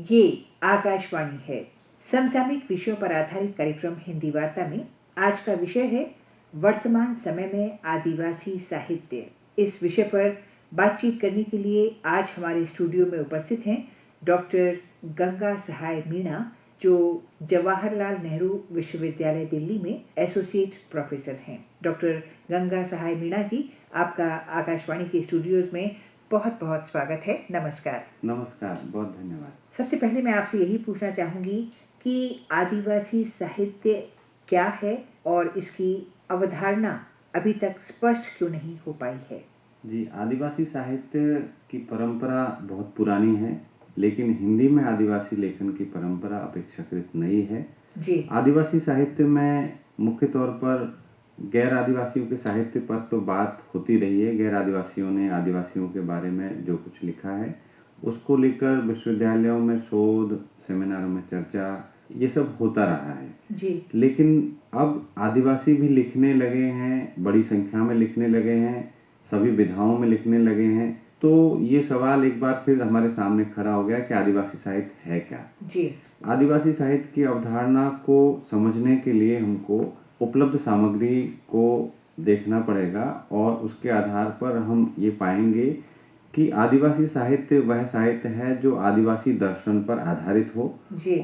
ये आकाशवाणी है। समसामयिक विषयों पर आधारित कार्यक्रम हिंदी वार्ता में आज का विषय है वर्तमान समय में आदिवासी साहित्य। इस विषय पर बातचीत करने के लिए आज हमारे स्टूडियो में उपस्थित हैं डॉक्टर गंगा सहाय मीणा, जो जवाहरलाल नेहरू विश्वविद्यालय दिल्ली में एसोसिएट प्रोफेसर हैं। डॉक्टर गंगा सहाय मीणा जी, आपका आकाशवाणी के स्टूडियोज में बहुत बहुत स्वागत है। नमस्कार। नमस्कार, बहुत धन्यवाद। सबसे पहले मैं आपसे यही पूछना चाहूँगी कि आदिवासी साहित्य क्या है और इसकी अवधारणा अभी तक स्पष्ट क्यों नहीं हो पाई है? जी, आदिवासी साहित्य की परंपरा बहुत पुरानी है, लेकिन हिंदी में आदिवासी लेखन की परंपरा अपेक्षाकृत नई है। जी। आदिवासी साहित्य में मुख्य तौर पर गैर आदिवासियों के साहित्य पर तो बात होती रही है। गैर आदिवासियों ने आदिवासियों के बारे में जो कुछ लिखा है, उसको लेकर विश्वविद्यालयों में शोध, सेमिनारों में चर्चा, ये सब होता रहा है। जी। लेकिन अब आदिवासी भी लिखने लगे हैं, बड़ी संख्या में लिखने लगे हैं, सभी विधाओं में लिखने लगे हैं। तो ये सवाल एक बार फिर हमारे सामने खड़ा हो गया कि आदिवासी साहित्य है क्या। जी। आदिवासी साहित्य की अवधारणा को समझने के लिए हमको उपलब्ध सामग्री को देखना पड़ेगा और उसके आधार पर हम ये पाएंगे कि आदिवासी साहित्य वह साहित्य है जो आदिवासी दर्शन पर आधारित हो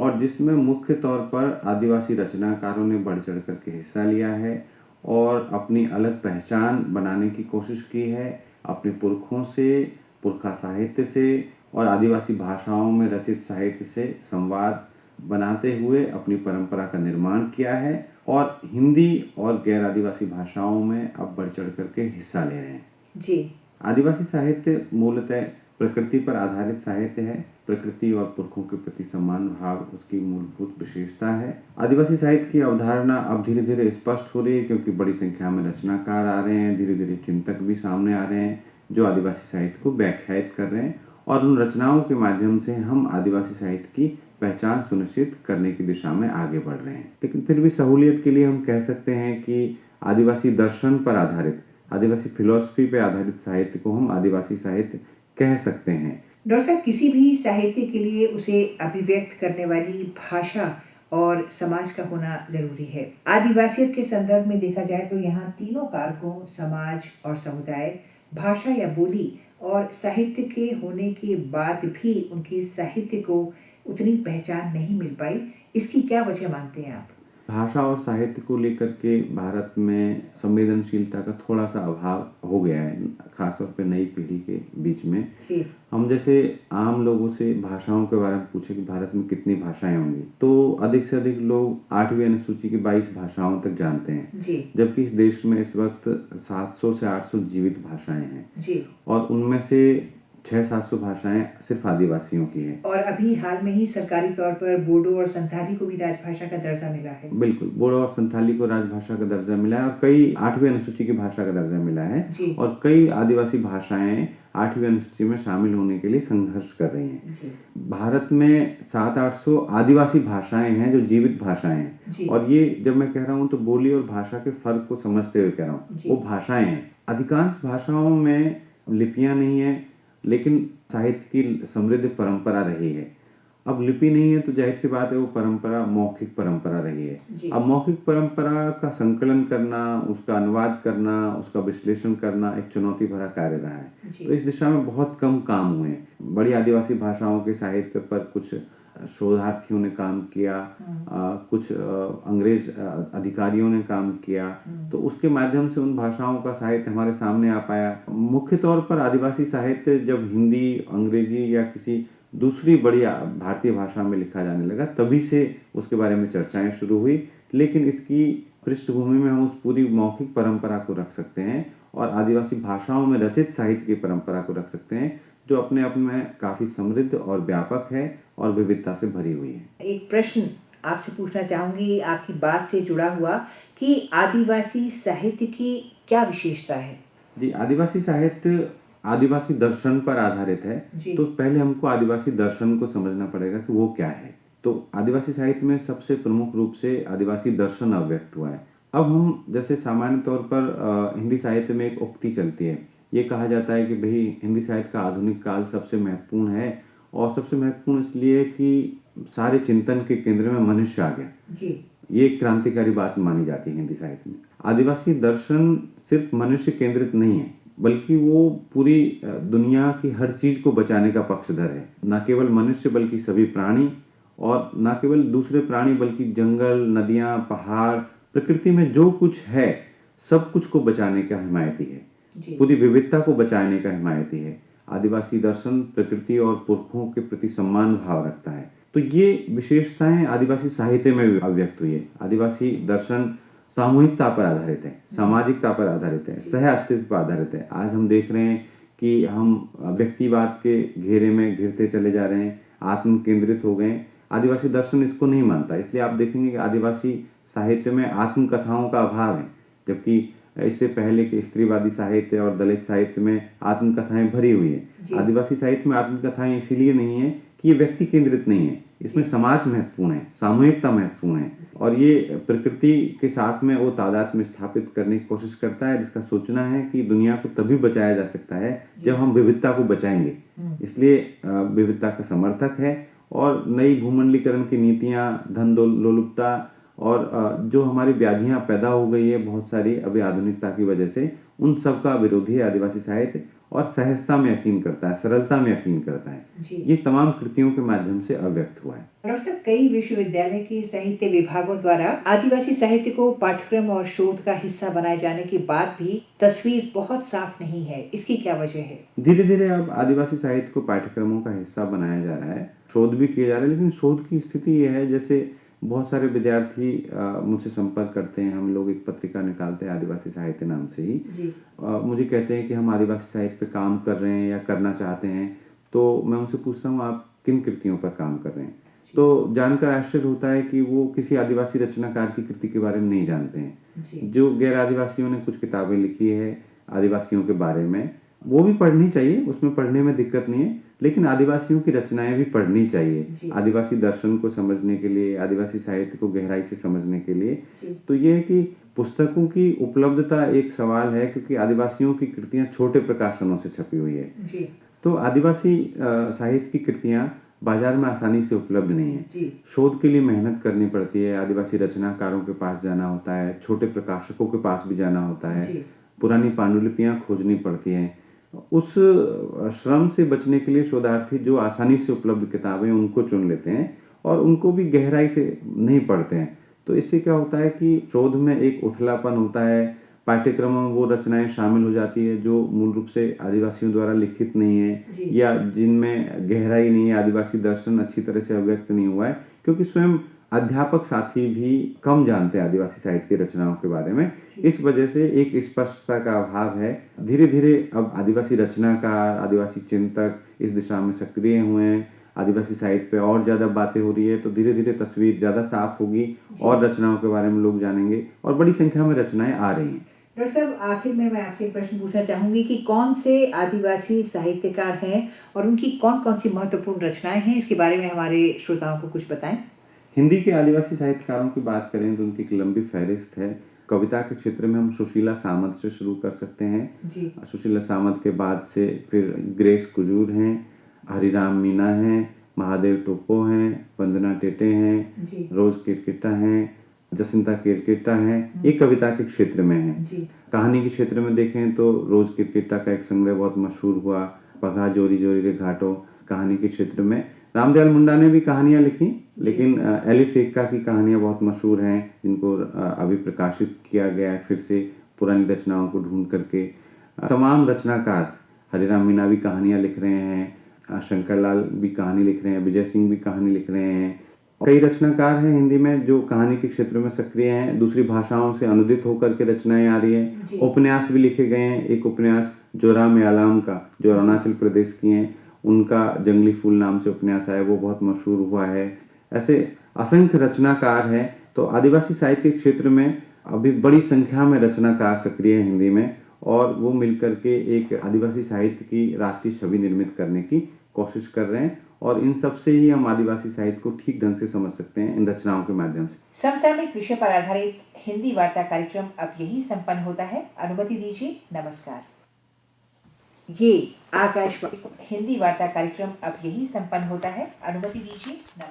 और जिसमें मुख्य तौर पर आदिवासी रचनाकारों ने बढ़ चढ़ करके हिस्सा लिया है और अपनी अलग पहचान बनाने की कोशिश की है, अपने पुरखों से, पुरखा साहित्य से और आदिवासी भाषाओं में रचित साहित्य से संवाद बनाते हुए अपनी परंपरा का निर्माण किया है और हिंदी और गैर आदिवासी भाषाओं में अब बढ़ चढ़ करके हिस्सा ले रहे हैं। जी। आदिवासी साहित्य मूलतः प्रकृति पर आधारित साहित्य है। प्रकृति और पुरखों के प्रति सम्मान भाव उसकी मूलभूत विशेषता है। आदिवासी साहित्य की अवधारणा अब धीरे धीरे स्पष्ट हो रही है, क्योंकि बड़ी संख्या में रचनाकार आ रहे हैं, धीरे धीरे चिंतक भी सामने आ रहे हैं जो आदिवासी साहित्य को व्याख्यायित कर रहे हैं और उन रचनाओं के माध्यम से हम आदिवासी साहित्य की पहचान सुनिश्चित करने की दिशा में आगे बढ़ रहे हैं। लेकिन फिर भी सहूलियत के लिए हम कह सकते हैं कि आदिवासी दर्शन पर आधारित, आदिवासी फिलॉसफी पे आधारित साहित्य को हम आदिवासी साहित्य कह सकते हैं। डॉक्टर साहब, किसी भी साहित्य के लिए उसे अभिव्यक्त करने वाली भाषा और समाज का होना जरूरी है। आदिवासियत के संदर्भ में देखा जाए तो यहाँ तीनों कारकों, समाज और समुदाय, भाषा या बोली और साहित्य के होने के बाद भी उनके साहित्य को उतनी पहचान नहीं मिल पाई। इसकी क्या वजह मानते हैं आप? भाषा और साहित्य को लेकर के भारत में संवेदनशीलता का थोड़ा सा अभाव हो गया है, खासतौर पे नई पीढ़ी के बीच में। हम जैसे आम लोगों से भाषाओं के बारे में पूछे कि भारत में कितनी भाषाएं होंगी, तो अधिक से अधिक लोग 8वीं अनुसूची की 22 भाषाओं तक जानते हैं, जबकि इस देश में इस वक्त 700 से 800 जीवित भाषाएं हैं और उनमें से 600-700 भाषाएं सिर्फ आदिवासियों की है। और अभी हाल में ही सरकारी तौर पर बोडो और संथाली को भी राजभाषा का दर्जा मिला है। बिल्कुल, बोडो और संथाली को राजभाषा का दर्जा मिला है और कई 8वीं अनुसूची की भाषा का दर्जा मिला है और कई आदिवासी भाषाएं 8वीं अनुसूची में शामिल होने के लिए संघर्ष कर रही हैं। भारत में 700-800 आदिवासी भाषाएं हैं जो जीवित भाषाएं हैं और ये जब मैं कह रहा हूँ तो बोली और भाषा के फर्क को समझते हुए कह रहा हूँ। वो भाषाएं हैं। अधिकांश भाषाओं में लिपियां नहीं है, लेकिन साहित्य की समृद्ध परंपरा रही है। अब लिपि नहीं है तो जाहिर सी बात है वो परंपरा मौखिक परंपरा रही है। अब मौखिक परंपरा का संकलन करना, उसका अनुवाद करना, उसका विश्लेषण करना एक चुनौती भरा कार्य रहा है। तो इस दिशा में बहुत कम काम हुए। बड़ी आदिवासी भाषाओं के साहित्य पर कुछ शोधार्थियों ने काम किया, कुछ अंग्रेज अधिकारियों ने काम किया, तो उसके माध्यम से उन भाषाओं का साहित्य हमारे सामने आ पाया। मुख्य तौर पर आदिवासी साहित्य जब हिंदी, अंग्रेजी या किसी दूसरी बड़ी भारतीय भाषा में लिखा जाने लगा, तभी से उसके बारे में चर्चाएं शुरू हुई। लेकिन इसकी पृष्ठभूमि में हम उस पूरी मौखिक परंपरा को रख सकते हैं और आदिवासी भाषाओं में रचित साहित्य की परंपरा को रख सकते हैं, जो अपने आप में काफी समृद्ध और व्यापक है और विविधता से भरी हुई है। एक प्रश्न आपसे पूछना चाहूंगी आपकी बात से जुड़ा हुआ कि आदिवासी साहित्य की क्या विशेषता है? जी, आदिवासी साहित्य आदिवासी दर्शन पर आधारित है, तो पहले हमको आदिवासी दर्शन को समझना पड़ेगा कि वो क्या है। तो आदिवासी साहित्य में सबसे प्रमुख रूप से आदिवासी दर्शन अव्यक्त हुआ है। अब हम जैसे सामान्य तौर पर हिंदी साहित्य में एक उक्ति चलती है, ये कहा जाता है कि भाई हिंदी साहित्य का आधुनिक काल सबसे महत्वपूर्ण है और सबसे महत्वपूर्ण इसलिए कि सारे चिंतन के केंद्र में मनुष्य आ गया जी। ये एक क्रांतिकारी बात मानी जाती है हिंदी साहित्य में। आदिवासी दर्शन सिर्फ मनुष्य केंद्रित नहीं है, बल्कि वो पूरी दुनिया की हर चीज को बचाने का पक्षधर है। न केवल मनुष्य बल्कि सभी प्राणी, और न केवल दूसरे प्राणी बल्कि जंगल, नदियां, पहाड़, प्रकृति में जो कुछ है सब कुछ को बचाने का हिमायती है। पूरी विविधता को बचाने का हिमायती है। आदिवासी दर्शन प्रकृति और पुरखों के प्रति सम्मान भाव रखता है। तो ये विशेषताएं आदिवासी साहित्य में भी अभिव्यक्त हुई है। आदिवासी दर्शन सामूहिकता पर आधारित है, सामाजिकता पर आधारित है, सह अस्तित्व पर आधारित है। आज हम देख रहे हैं कि हम व्यक्तिवाद के घेरे में घिरते चले जा रहे हैं, आत्म केंद्रित हो गए। आदिवासी दर्शन इसको नहीं मानता, इसलिए आप देखेंगे कि आदिवासी साहित्य में आत्मकथाओं का अभाव है, जबकि इससे पहले के स्त्रीवादी साहित्य और दलित साहित्य में आत्मकथाएं भरी हुई है। आदिवासी साहित्य में आत्मकथाएं इसीलिए नहीं है कि ये व्यक्ति केंद्रित नहीं है, इसमें समाज महत्वपूर्ण है, सामूहिकता महत्वपूर्ण है, और ये प्रकृति के साथ में वो तादात्म्य स्थापित करने की कोशिश करता है, जिसका सूचना है कि दुनिया को तभी बचाया जा सकता है जब हम विविधता को बचाएंगे। इसलिए विविधता का समर्थक है, और नई भूमंडलीकरण की नीतियां, धन लोलुपता और जो हमारी व्याधियां पैदा हो गई है बहुत सारी अभी आधुनिकता की वजह से, उन सब का विरोधी है आदिवासी साहित्य, और सहजता में यकीन करता है, सरलता में यकीन करता है। ये तमाम कृतियों के माध्यम से अव्यक्त हुआ है। डॉक्टर साहब, कई विश्वविद्यालय के साहित्य विभागों द्वारा आदिवासी साहित्य को पाठ्यक्रम और शोध का हिस्सा बनाए जाने के बाद भी तस्वीर बहुत साफ नहीं है, इसकी क्या वजह है? धीरे धीरे अब आदिवासी साहित्य को पाठ्यक्रमों का हिस्सा बनाया जा रहा है, शोध भी किया जा रहा है, लेकिन शोध की स्थिति यह है, जैसे बहुत सारे विद्यार्थी मुझसे संपर्क करते हैं, हम लोग एक पत्रिका निकालते हैं आदिवासी साहित्य नाम से ही, मुझे कहते हैं कि हम आदिवासी साहित्य पे काम कर रहे हैं या करना चाहते हैं। तो मैं उनसे पूछता हूँ आप किन कृतियों पर काम कर रहे हैं, तो जानकर आश्चर्य होता है कि वो किसी आदिवासी रचनाकार की कृति के बारे में नहीं जानते हैं। जो गैर आदिवासियों ने कुछ किताबें लिखी है आदिवासियों के बारे में, वो भी पढ़नी चाहिए, उसमें पढ़ने में दिक्कत नहीं है, लेकिन आदिवासियों की रचनाएं भी पढ़नी चाहिए आदिवासी दर्शन को समझने के लिए, आदिवासी साहित्य को गहराई से समझने के लिए। तो ये है कि पुस्तकों की उपलब्धता एक सवाल है, क्योंकि आदिवासियों की कृतियां छोटे प्रकाशनों से छपी हुई है, तो आदिवासी साहित्य की कृतियां बाजार में आसानी से उपलब्ध नहीं है। शोध के लिए मेहनत करनी पड़ती है, आदिवासी रचनाकारों के पास जाना होता है, छोटे प्रकाशकों के पास भी जाना होता है, पुरानी पांडुलिपियां खोजनी पड़ती हैं। उस श्रम से बचने के लिए शोधार्थी जो आसानी से उपलब्ध किताबें उनको चुन लेते हैं और उनको भी गहराई से नहीं पढ़ते हैं। तो इससे क्या होता है कि शोध में एक उथलापन होता है, पाठ्यक्रमों में वो रचनाएं शामिल हो जाती है जो मूल रूप से आदिवासियों द्वारा लिखित नहीं है, या जिनमें गहराई नहीं है, आदिवासी दर्शन अच्छी तरह से अभिव्यक्त नहीं हुआ है, क्योंकि स्वयं अध्यापक साथी भी कम जानते हैं आदिवासी साहित्य की रचनाओं के बारे में। इस वजह से एक स्पष्टता का अभाव है। धीरे धीरे अब आदिवासी रचनाकार, आदिवासी चिंतक इस दिशा में सक्रिय हुए हैं, आदिवासी साहित्य पे और ज्यादा बातें हो रही है, तो धीरे धीरे तस्वीर ज्यादा साफ होगी और रचनाओं के बारे में लोग जानेंगे, और बड़ी संख्या में रचनाएं आ रही हैं। डॉक्टर साहब, आखिर में मैं आपसे एक प्रश्न पूछना चाहूंगी कि कौन से आदिवासी साहित्यकार हैं और उनकी कौन कौन सी महत्वपूर्ण रचनाएं हैं, इसके बारे में हमारे श्रोताओं को कुछ बताएं। हिंदी के आदिवासी साहित्यकारों की बात करें तो उनकी एक लंबी फहरिस्त है। कविता के क्षेत्र में हम सुशीला सामंत से शुरू कर सकते हैं। सुशीला सामंत के बाद से फिर ग्रेस कुजूर हैं, हरिराम मीना हैं, महादेव टोपो हैं, वंदना टेटे हैं, रोज किरकिटा हैं, जसिंता किरकिटा हैं। ये कविता के क्षेत्र में है। कहानी के क्षेत्र में देखें तो रोज किरकिटा का एक संग्रह बहुत मशहूर हुआ, पगा जोरी जोरी रे घाटो। कहानी के क्षेत्र में रामदयाल मुंडा ने भी कहानियां लिखी, लेकिन एलिस एक्का की कहानियां बहुत मशहूर हैं, जिनको अभी प्रकाशित किया गया है फिर से पुरानी रचनाओं को ढूंढ करके। तमाम रचनाकार, हरिराम मीना भी कहानियां लिख रहे हैं, शंकर लाल भी कहानी लिख रहे हैं, विजय सिंह भी कहानी लिख रहे हैं। कई रचनाकार हैं हिंदी में जो कहानी के क्षेत्र में सक्रिय हैं, दूसरी भाषाओं से अनुदित होकर के रचनाएं आ रही है। उपन्यास भी लिखे गए हैं। एक उपन्यास जोराम यालाम का, जो अरुणाचल प्रदेश की हैं, उनका जंगली फूल नाम से उपन्यास है, वो बहुत मशहूर हुआ है। ऐसे असंख्य रचनाकार हैं। तो आदिवासी साहित्य के क्षेत्र में अभी बड़ी संख्या में रचनाकार सक्रिय हैं हिंदी में, और वो मिलकर के एक आदिवासी साहित्य की राष्ट्रीय छवि निर्मित करने की कोशिश कर रहे हैं, और इन सब से ही हम आदिवासी साहित्य को ठीक ढंग से समझ सकते हैं, इन रचनाओं के माध्यम से। समसामयिक विषय पर आधारित हिंदी वार्ता कार्यक्रम अब यही संपन्न होता है। अनुमति दीजिए। नमस्कार। ये आकाशवाणी हिंदी वार्ता कार्यक्रम अब यही संपन्न होता है। अनुमति दीजिए। नमस्कार।